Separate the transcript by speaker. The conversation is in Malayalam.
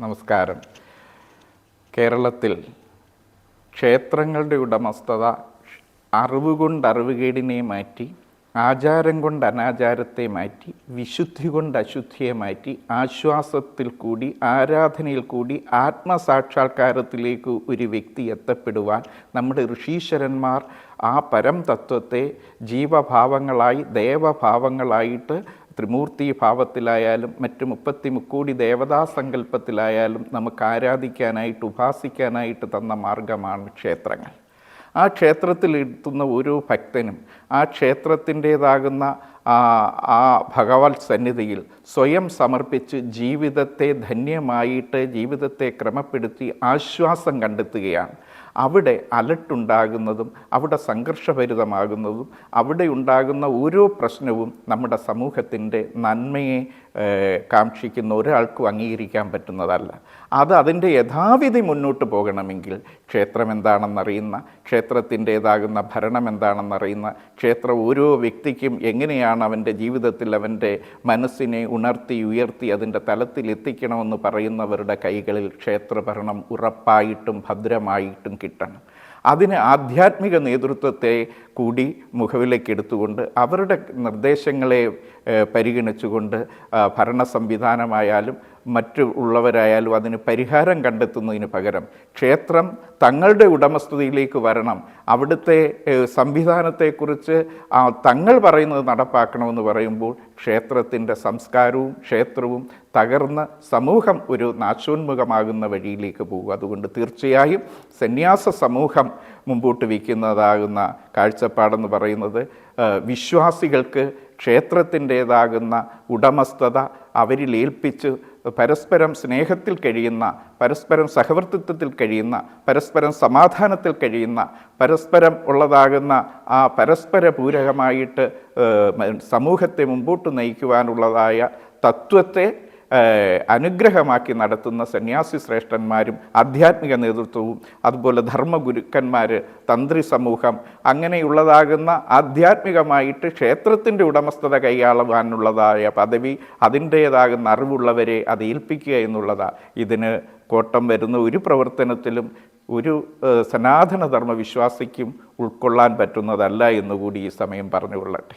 Speaker 1: നമസ്കാരം. കേരളത്തിൽ ക്ഷേത്രങ്ങളുടെ ഉടമസ്ഥത അറിവ് കൊണ്ട് അറിവുകേടിനെ മാറ്റി, ആചാരം കൊണ്ട് അനാചാരത്തെ മാറ്റി, വിശുദ്ധി കൊണ്ട് അശുദ്ധിയെ മാറ്റി, ആശ്വാസത്തിൽ കൂടി ആരാധനയിൽ കൂടി ആത്മസാക്ഷാത്കാരത്തിലേക്ക് ഒരു വ്യക്തി എത്തപ്പെടുവാൻ നമ്മുടെ ഋഷീശ്വരന്മാർ ആ പരം തത്വത്തെ ജീവഭാവങ്ങളായി ദേവഭാവങ്ങളായിട്ട് ത്രിമൂർത്തി ഭാവത്തിലായാലും മറ്റ് 33 ദേവതാ സങ്കല്പത്തിലായാലും നമുക്ക് ആരാധിക്കാനായിട്ട് ഉപാസിക്കാനായിട്ട് തന്ന മാർഗമാണ് ക്ഷേത്രങ്ങൾ. ആ ക്ഷേത്രത്തിൽ എത്തുന്ന ഓരോ ഭക്തനും ആ ക്ഷേത്രത്തിൻ്റേതാകുന്ന ആ ഭഗവത് സന്നിധിയിൽ സ്വയം സമർപ്പിച്ച് ജീവിതത്തെ ധന്യമായിട്ട് ജീവിതത്തെ ക്രമപ്പെടുത്തി ആശ്വാസം കണ്ടെത്തുകയാണ്. അവിടെ അലട്ടുണ്ടാകുന്നതും അവിടെ സംഘർഷഭരിതമാകുന്നതും അവിടെ ഉണ്ടാകുന്ന ഓരോ പ്രശ്നവും നമ്മുടെ സമൂഹത്തിൻ്റെ നന്മയെ കാക്ഷിക്കുന്ന ഒരാൾക്കും അംഗീകരിക്കാൻ പറ്റുന്നതല്ല. അതിൻ്റെ യഥാവിധി മുന്നോട്ട് പോകണമെങ്കിൽ ക്ഷേത്രം എന്താണെന്നറിയുന്ന, ക്ഷേത്രത്തിൻ്റേതാകുന്ന ഭരണം എന്താണെന്നറിയുന്ന, ക്ഷേത്രം ഓരോ വ്യക്തിക്കും എങ്ങനെയാണ് അവൻ്റെ ജീവിതത്തിൽ അവൻ്റെ മനസ്സിനെ ഉണർത്തി ഉയർത്തി അതിൻ്റെ തലത്തിൽ എത്തിക്കണമെന്ന് പറയുന്നവരുടെ കൈകളിൽ ക്ഷേത്രഭരണം ഉറപ്പായിട്ടും ഭദ്രമായിട്ടും കിട്ടണം. അതിന് ആധ്യാത്മിക നേതൃത്വത്തെ കൂടി മുഖവിലേക്ക് എടുത്തുകൊണ്ട് അവരുടെ നിർദ്ദേശങ്ങളെ പരിഗണിച്ചുകൊണ്ട് ഭരണ സംവിധാനമായാലും മറ്റുള്ളവരായാലും അതിന് പരിഹാരം കണ്ടെത്തുന്നതിന് പകരം ക്ഷേത്രം തങ്ങളുടെ ഉടമസ്ഥതയിലേക്ക് വരണം, അവിടുത്തെ സംവിധാനത്തെക്കുറിച്ച് തങ്ങൾ പറയുന്നത് നടപ്പാക്കണമെന്ന് പറയുമ്പോൾ ക്ഷേത്രത്തിൻ്റെ സംസ്കാരവും ക്ഷേത്രവും തകർന്ന് സമൂഹം ഒരു നാശോന്മുഖമാകുന്ന വഴിയിലേക്ക് പോകും. അതുകൊണ്ട് തീർച്ചയായും സന്യാസ സമൂഹം മുമ്പോട്ട് വയ്ക്കുന്നതാകുന്ന കാഴ്ചപ്പാടെന്ന് പറയുന്നത് വിശ്വാസികൾക്ക് ക്ഷേത്രത്തിൻ്റേതാകുന്ന ഉടമസ്ഥത അവരിൽ ഏൽപ്പിച്ച് പരസ്പരം സ്നേഹത്തിൽ കഴിയുന്ന, പരസ്പരം സഹവർത്തിത്വത്തിൽ കഴിയുന്ന, പരസ്പരം സമാധാനത്തിൽ കഴിയുന്ന, പരസ്പരം ഉള്ളതാകുന്ന ആ പരസ്പര പൂരകമായിട്ട് സമൂഹത്തെ മുമ്പോട്ട് നയിക്കുവാനുള്ളതായ തത്വത്തെ അനുഗ്രഹമാക്കി നടത്തുന്ന സന്യാസി ശ്രേഷ്ഠന്മാരും ആധ്യാത്മിക നേതൃത്വവും അതുപോലെ ധർമ്മഗുരുക്കന്മാർ, തന്ത്രി സമൂഹം, അങ്ങനെയുള്ളതാകുന്ന ആധ്യാത്മികമായിട്ട് ക്ഷേത്രത്തിൻ്റെ ഉടമസ്ഥത കൈയാളുവാനുള്ളതായ പദവി അതിൻ്റേതാകുന്ന അറിവുള്ളവരെ അത് ഏൽപ്പിക്കുക എന്നുള്ളതാണ്. ഇതിന് കോട്ടം വരുന്ന ഒരു പ്രവർത്തനത്തിലും ഒരു സനാതനധർമ്മ വിശ്വാസിക്കും ഉൾക്കൊള്ളാൻ പറ്റുന്നതല്ല എന്നുകൂടി ഈ സമയം പറഞ്ഞുകൊള്ളട്ടെ.